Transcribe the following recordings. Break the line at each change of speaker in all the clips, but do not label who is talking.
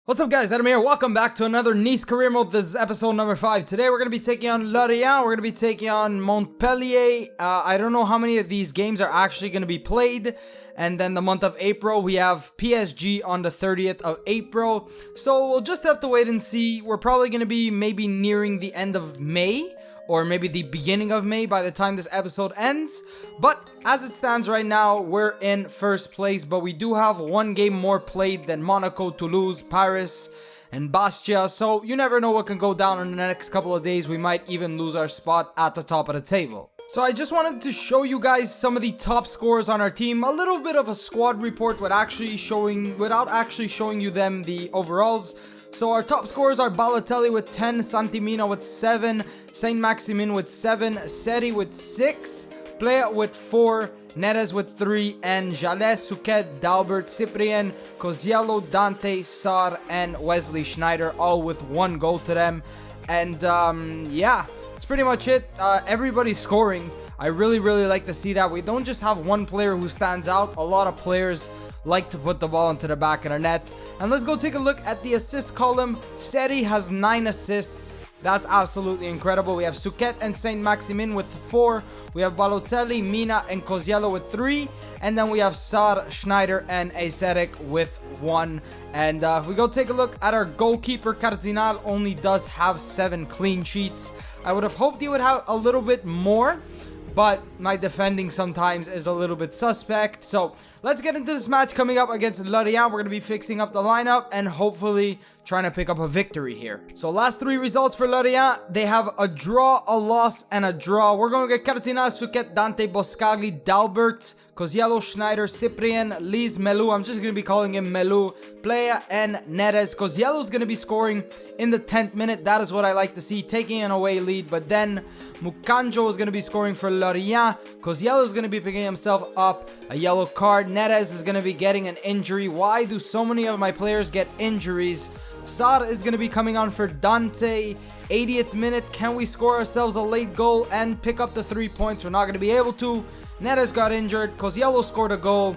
What's up guys, Adam here. Welcome back to another Nice career mode. This is episode number 5. Today we're going to be taking on Lorient. We're going to be taking on Montpellier. I don't know how many of these games are actually going to be played. And then the month of April, we have PSG on the 30th of April. So we'll just have to wait and see. We're probably going to be maybe nearing the end of May, or maybe the beginning of May by the time this episode ends. But as it stands right now, we're in first place, but we do have one game more played than Monaco, Toulouse, Paris, and Bastia. So you never know what can go down in the next couple of days. We might even lose our spot at the top of the table. So I just wanted to show you guys some of the top scorers on our team. A little bit of a squad report without actually showing you them the overalls. So our top scorers are Balotelli with 10, Santimina with 7, Saint-Maximin with 7, Seri with 6, Plea with 4, Neres with 3, and Jalais, Souquet, Dalbert, Cyprien, Coziello, Dante, Sar, and Wesley Schneider, all with 1 goal to them. And yeah, that's pretty much it. Everybody's scoring. I really like to see that. We don't just have one player who stands out. A lot of players like to put the ball into the back of the net. And let's go take a look at the assist column. Seri has 9 assists. That's absolutely incredible. We have Souquet and Saint-Maximin with 4. We have Balotelli, Mina, and Coziello with 3. And then we have Sar, Schneider, and Ezerik with 1. And if we go take a look at our goalkeeper, Cardinal only does have 7 clean sheets. I would have hoped he would have a little bit more, but my defending sometimes is a little bit suspect. So let's get into this match coming up against Lorient. We're going to be fixing up the lineup and hopefully trying to pick up a victory here. So last 3 results for Lorient. They have a draw, a loss, and a draw. We're going to get Cardinal, Souquet, Dante, Boscagli, Dalbert, Coziello, Schneider, Cyprien, Lise, Melou. I'm just going to be calling him Melou, Plea, and Neres. Coziello is going to be scoring in the 10th minute. That is what I like to see, taking an away lead. But then Mukanjo is going to be scoring for Lorient. Coziello is going to be picking himself up a yellow card. Neres is going to be getting an injury. Why do so many of my players get injuries? Sar is going to be coming on for Dante. 80th minute. Can we score ourselves a late goal and pick up the 3 points? We're not going to be able to. Neres got injured. Coziello scored a goal.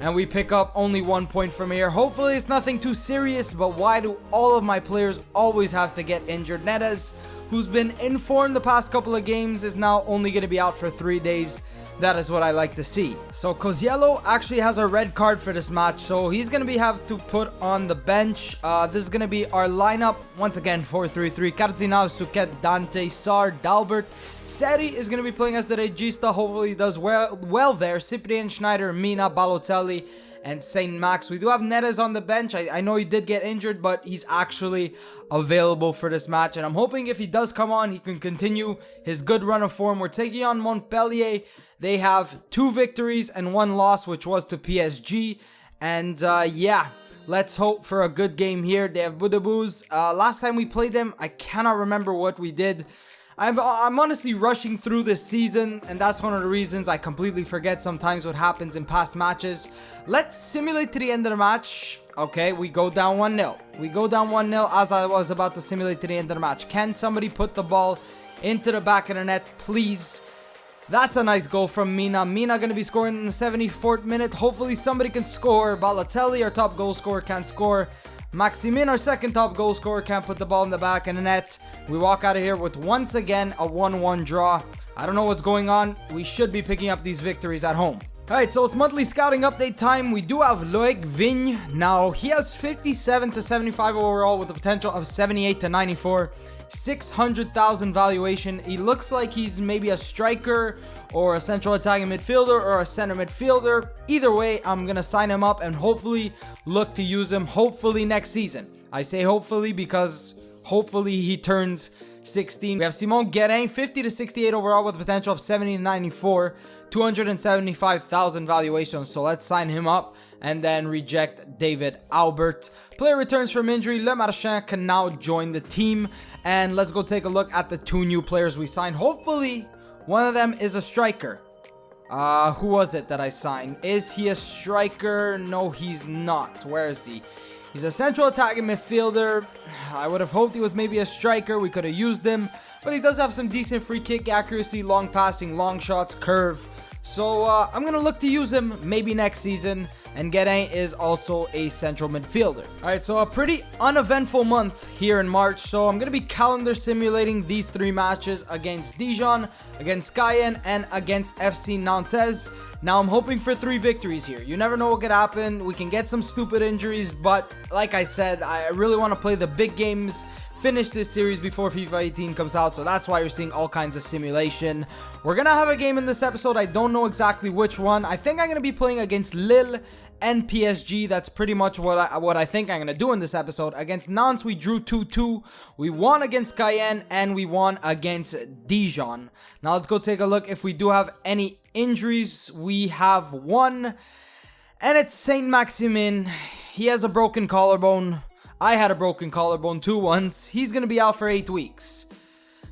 And we pick up only 1 point from here. Hopefully it's nothing too serious. But why do all of my players always have to get injured? Neres, who's been informed the past couple of games, is now only going to be out for 3 days. That is what I like to see. So Coziello actually has a red card for this match, so he's going to have to put on the bench. This is going to be our lineup. Once again, 4-3-3. Cardinal, Souquet, Dante, Sar, Dalbert. Seri is going to be playing as the regista. Hopefully he does well there. Cyprien, Schneider, Mina, Balotelli, and Saint-Max. We do have Neres on the bench. I know he did get injured, but he's actually available for this match. And I'm hoping if he does come on, he can continue his good run of form. We're taking on Montpellier. They have 2 victories and 1 loss, which was to PSG. And yeah, let's hope for a good game here. They have Boudebouz. Last time we played them, I cannot remember what we did. I'm honestly rushing through this season, and that's one of the reasons I completely forget sometimes what happens in past matches. Let's simulate to the end of the match. Okay, we go down 1-0. We go down 1-0 as I was about to simulate to the end of the match. Can somebody put the ball into the back of the net, please? That's a nice goal from Mina. Mina going to be scoring in the 74th minute. Hopefully somebody can score. Balotelli, our top goal scorer, can't score. Maximin, our second top goal scorer, can't put the ball in the back of the net. We walk out of here with once again a 1-1 draw. I don't know what's going on. We should be picking up these victories at home. Alright, so it's monthly scouting update time. We do have Loic Vigne. Now, he has 57 to 75 overall with a potential of 78 to 94. 600,000 valuation. He looks like he's maybe a striker or a central attacking midfielder or a center midfielder. Either way, I'm going to sign him up and hopefully look to use him hopefully next season. I say hopefully because hopefully he turns 16. We have Simon Guerin, 50 to 68 overall with a potential of 70 to 94, 275,000 valuation. So let's sign him up and then reject David Albert. Player returns from injury. Le Marchand can now join the team. And let's go take a look at the 2 new players we signed. Hopefully one of them is a striker. Who was it that I signed? Is he a striker? No, he's not. Where is he? He's a central attacking midfielder. I would have hoped he was maybe a striker. We could have used him. But he does have some decent free kick accuracy, long passing, long shots, curve. So I'm going to look to use him maybe next season. And Geraint is also a central midfielder. Alright, so a pretty uneventful month here in March. So I'm going to be calendar simulating these 3 matches against Dijon, against Cayenne, and against FC Nantes. Now I'm hoping for 3 victories here. You never know what could happen. We can get some stupid injuries, but like I said, I really want to play the big games, finish this series before FIFA 18 comes out, so that's why you're seeing all kinds of simulation. We're gonna have a game in this episode. I don't know exactly which one. I think I'm gonna be playing against Lille and PSG. That's pretty much what I think I'm gonna do in this episode. Against Nantes, we drew 2-2. We won against Cayenne, and we won against Dijon. Now let's go take a look if we do have any injuries. We have one, and it's Saint-Maximin. He has a broken collarbone. I had a broken collarbone too once. He's going to be out for 8 weeks.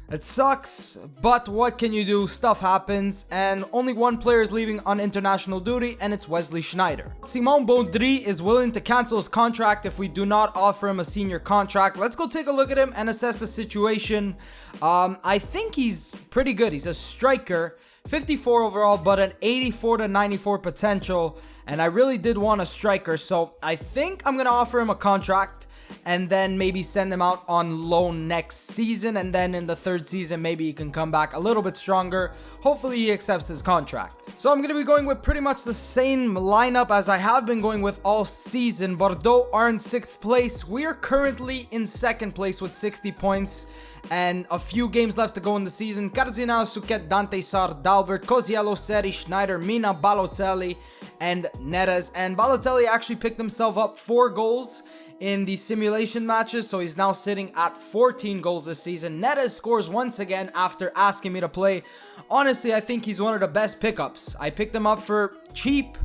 It sucks, but what can you do? Stuff happens, and only one player is leaving on international duty, and it's Wesley Sneijder. Simon Baudry is willing to cancel his contract if we do not offer him a senior contract. Let's go take a look at him and assess the situation. I think he's pretty good. He's a striker. 54 overall, but an 84 to 94 potential, and I really did want a striker, so I think I'm going to offer him a contract and then maybe send him out on loan next season, and then in the 3rd season maybe he can come back a little bit stronger. Hopefully he accepts his contract. So I'm going to be going with pretty much the same lineup as I have been going with all season. Bordeaux are in 6th place. We are currently in 2nd place with 60 points. And a few games left to go in the season. Cardinal, Suquet, Dante, Sar, Dalbert, Coziello, Seri, Sneijder, Mina, Balotelli, and Neres. And Balotelli actually picked himself up 4 goals in the simulation matches, so he's now sitting at 14 goals this season. Neres scores once again after asking me to play. Honestly, I think he's one of the best pickups. I picked him up for cheap,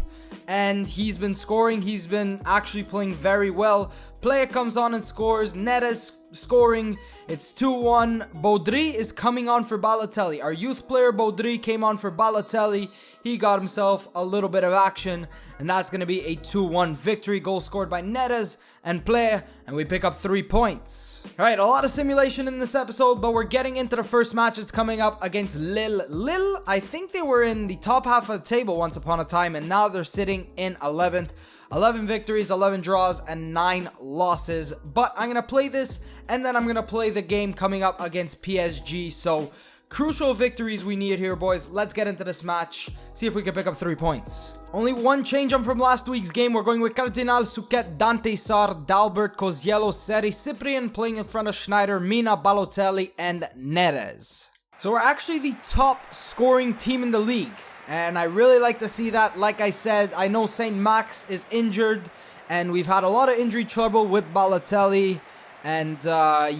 and he's been scoring. He's been actually playing very well. Player comes on and scores. Neres scoring. It's 2-1. Baudry is coming on for Balotelli. Our youth player Baudry came on for Balotelli. He got himself a little bit of action, and that's going to be a 2-1 victory. Goal scored by Neres and Player, and we pick up 3 points. Alright, a lot of simulation in this episode, but we're getting into the first matches coming up against Lille. Lille, I think they were in the top half of the table once upon a time, and now they're sitting in 11th. 11 victories, 11 draws, and 9 losses. But I'm going to play this, and then I'm going to play the game coming up against PSG. So, crucial victories we need here, boys. Let's get into this match. See if we can pick up 3 points. Only one change up from last week's game. We're going with Cardinal, Suquet, Dante, Sar, Dalbert, Coziello, Seri, Cyprian playing in front of Sneijder, Mina, Balotelli, and Neres. So we're actually the top scoring team in the league. And I really like to see that. Like I said, I know Saint Max is injured, and we've had a lot of injury trouble with Balotelli. And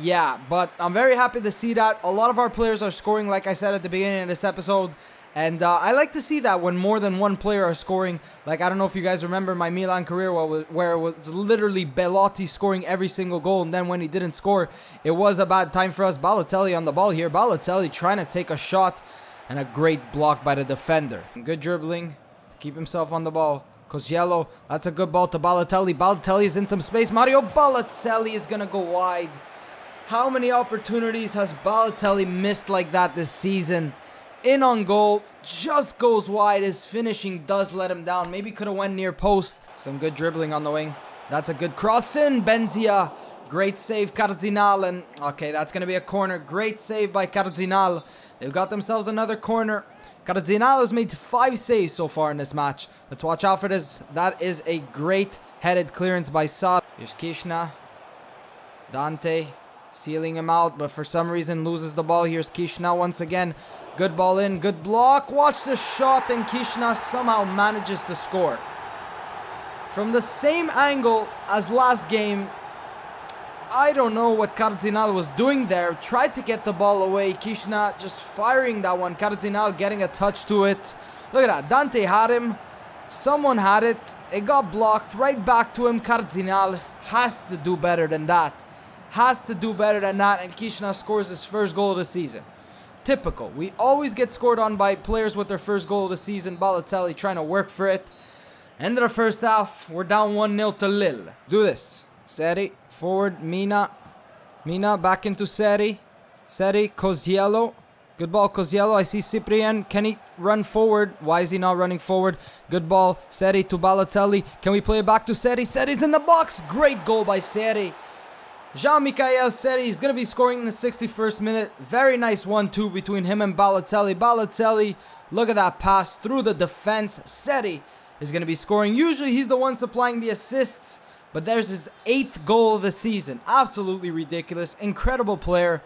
yeah, but I'm very happy to see that. A lot of our players are scoring, like I said at the beginning of this episode. And I like to see that when more than one player are scoring. Like, I don't know if you guys remember my Milan career where it was literally Belotti scoring every single goal. And then when he didn't score, it was a bad time for us. Balotelli on the ball here. Balotelli trying to take a shot. And a great block by the defender. Good dribbling to keep himself on the ball. Coziello, that's a good ball to Balotelli. Balotelli is in some space. Mario Balotelli is going to go wide. How many opportunities has Balotelli missed like that this season? In on goal, just goes wide. His finishing does let him down. Maybe could have went near post. Some good dribbling on the wing. That's a good cross in. Benzia, great save, Cardinal. And okay, that's going to be a corner. Great save by Cardinal. They've got themselves another corner. Cardinal has made 5 saves so far in this match. Let's watch out for this. That is a great headed clearance by Sar. Here's Kishna. Dante sealing him out, but for some reason loses the ball. Here's Kishna once again. Good ball in, good block. Watch the shot, and Kishna somehow manages to score. From the same angle as last game, I don't know what Cardinal was doing there. Tried to get the ball away. Kishna just firing that one. Cardinal getting a touch to it. Look at that. Dante had him. Someone had it. It got blocked. Right back to him. Cardinal has to do better than that. Has to do better than that. And Kishna scores his first goal of the season. Typical. We always get scored on by players with their first goal of the season. Balotelli trying to work for it. End of the first half. We're down 1-0 to Lille. Do this. Seri. Forward, Mina. Mina back into Seri. Seri, Coziello. Good ball, Koziello. I see Cyprien. Can he run forward? Why is he not running forward? Good ball. Seri to Balotelli. Can we play it back to Seri? Seri's in the box. Great goal by Seri. Jean-Michel Seri is going to be scoring in the 61st minute. Very nice 1-2 between him and Balotelli. Balotelli, look at that pass through the defense. Seri is going to be scoring. Usually he's the one supplying the assists, but there's his 8th goal of the season. Absolutely ridiculous. Incredible player.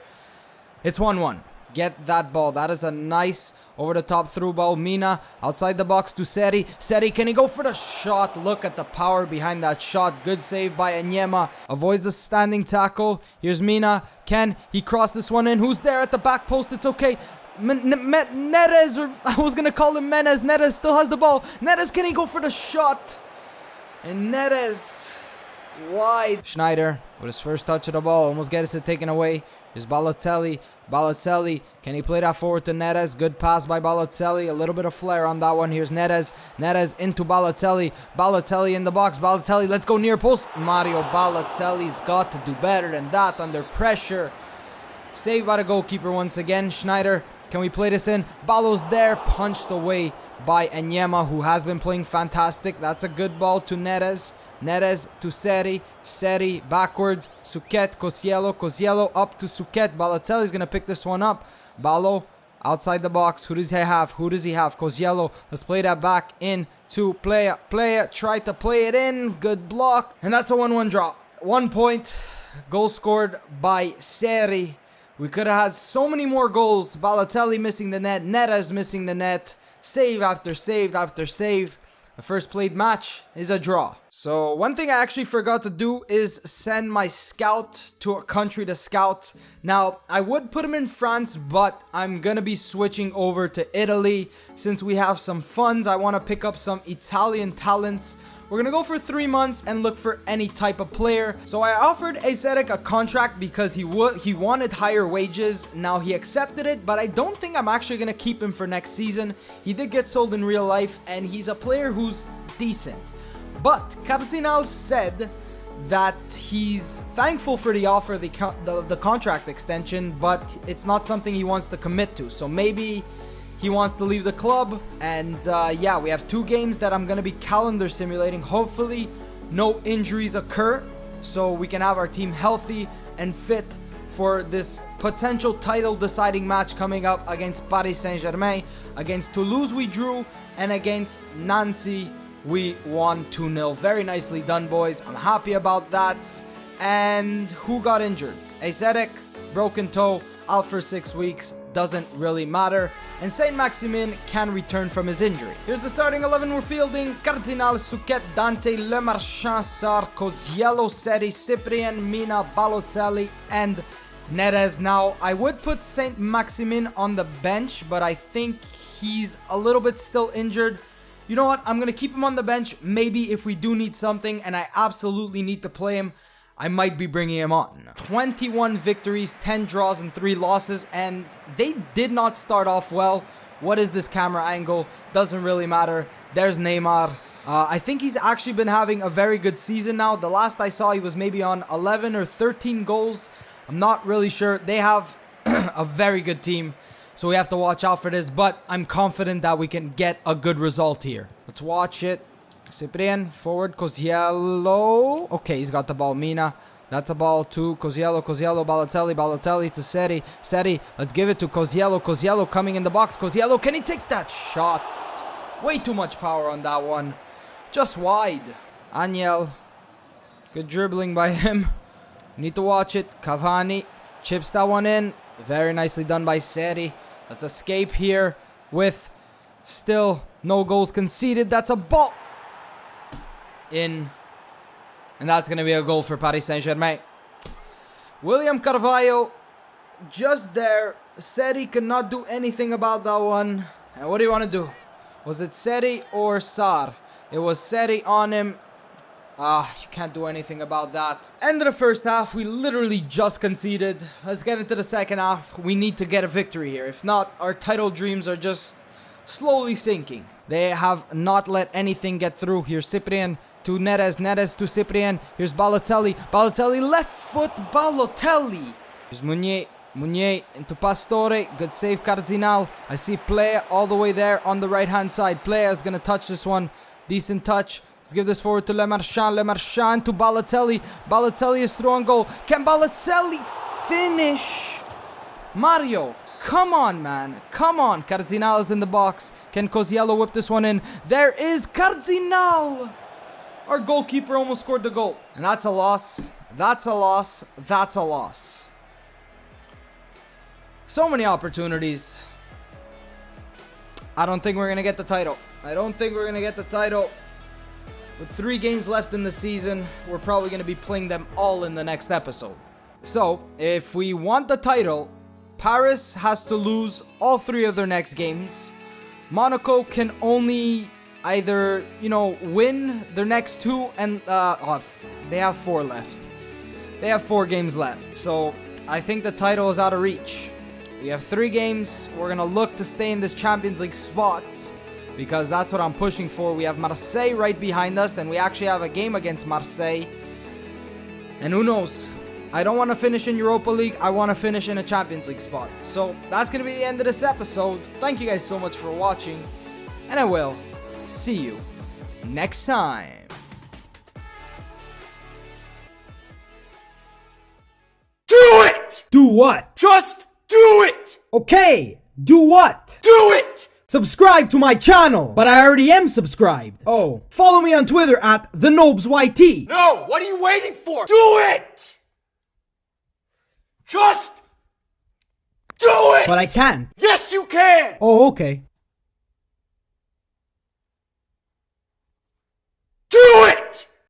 It's 1-1. Get that ball. That is a nice over-the-top through ball. Mina outside the box to Seri. Seri, can he go for the shot? Look at the power behind that shot. Good save by Enyema. Avoids the standing tackle. Here's Mina. Can he cross this one in? Who's there at the back post? It's okay. Neres, or I was going to call him Menes. Neres still has the ball. Neres, can he go for the shot? And Neres wide. Schneider with his first touch of the ball. Almost gets it taken away. Here's Balotelli. Balotelli, can he play that forward to Neres? Good pass by Balotelli. A little bit of flair on that one. Here's Neres. Neres into Balotelli. Balotelli in the box. Balotelli, let's go near post. Mario Balotelli's got to do better than that under pressure. Saved by the goalkeeper once again. Schneider, can we play this in? Balo's there. Punched away by Enyema, who has been playing fantastic. That's a good ball to Neres. Neres to Seri. Seri backwards. Suket, Koziello up to Suket. Balotelli's going to pick this one up. Balo outside the box. Who does he have? Koziello. Let's play that back in to Playa. Try to play it in. Good block. And that's a 1-1 draw. 1 point. Goal scored by Seri. We could have had so many more goals. Balotelli missing the net. Neres missing the net. Save after save after save. The first played match is a draw. So one thing I actually forgot to do is send my scout to a country to scout. Now, I would put him in France, but I'm going to be switching over to Italy. Since we have some funds, I want to pick up some Italian talents. We're going to go for 3 months and look for any type of player. So I offered Aesthetic a contract because he wanted higher wages. Now he accepted it, but I don't think I'm actually going to keep him for next season. He did get sold in real life and he's a player who's decent. But Cardinal said that he's thankful for the offer, the contract extension, but it's not something he wants to commit to. So maybe he wants to leave the club, and yeah, we have 2 games that I'm going to be calendar simulating. Hopefully, no injuries occur, so we can have our team healthy and fit for this potential title-deciding match coming up against Paris Saint-Germain. Against Toulouse, we drew, and against Nancy, we won 2-0. Very nicely done, boys. I'm happy about that. And who got injured? Aesthetic, broken toe, out for 6 weeks. Doesn't really matter. And Saint-Maximin can return from his injury. Here's the starting 11 we're fielding. Cardinal, Suket, Dante, Le Marchand, Sarr, Koziello, Seri, Cyprien, Mina, Balotelli, and Neres. Now, I would put Saint-Maximin on the bench, but I think he's a little bit still injured. You know what? I'm going to keep him on the bench. Maybe if we do need something and I absolutely need to play him, I might be bringing him on. 21 victories, 10 draws, and 3 losses, and they did not start off well. What is this camera angle? Doesn't really matter. There's Neymar. I think he's actually been having a very good season now. The last I saw, he was maybe on 11 or 13 goals. I'm not really sure. They have a very good team, so we have to watch out for this, but I'm confident that we can get a good result here. Let's watch it. Cyprien, forward, Koziello. Okay, he's got the ball. Mina. That's a ball to Koziello. Balotelli to Seri. Seri, let's give it to Koziello. Koziello coming in the box. Koziello, can he take that shot? Way too much power on that one. Just wide. Aniel. Good dribbling by him. Need to watch it. Cavani chips that one in. Very nicely done by Seri. Let's escape here with still no goals conceded. That's a ball. In, and that's going to be a goal for Paris Saint-Germain. William Carvalho just there. Seri could not do anything about that one. And what do you want to do? Was it Seri or Sarr? It was Seri on him. You can't do anything about that. End of the first half. We literally just conceded. Let's get into the second half. We need to get a victory here. If not, our title dreams are just slowly sinking. They have not let anything get through. Here's Cyprien to Neres. Neres to Cyprien. Here's Balotelli. Balotelli, left foot Balotelli. Here's Meunier. Meunier into Pastore. Good save, Cardinal. I see Plea all the way there on the right-hand side. Plea is going to touch this one. Decent touch. Let's give this forward to Le Marchand. Le Marchand to Balotelli. Balotelli is through on goal. Can Balotelli finish? Mario, come on, man. Come on. Cardinal is in the box. Can Coziello whip this one in? There is Cardinal. Our goalkeeper almost scored the goal. And that's a loss. That's a loss. That's a loss. So many opportunities. I don't think we're going to get the title. I don't think we're going to get the title. With 3 games left in the season, we're probably going to be playing them all in the next episode. So, if we want the title, Paris has to lose all 3 of their next games. Monaco can only either, win their next 2 and they have 4 left. They have 4 games left. So, I think the title is out of reach. We have 3 games. We're going to look to stay in this Champions League spot because that's what I'm pushing for. We have Marseille right behind us, and we actually have a game against Marseille. And who knows? I don't want to finish in Europa League. I want to finish in a Champions League spot. So that's going to be the end of this episode. Thank you guys so much for watching, and I will see you next time.
Do it!
Do what?
Just do it!
Okay, do what?
Do it!
Subscribe to my channel, but I already am subscribed. Oh, follow me on Twitter at the NobzYT.
No, what are you waiting for? Do it! Just do it!
But I can't.
Yes, you can!
Oh, okay.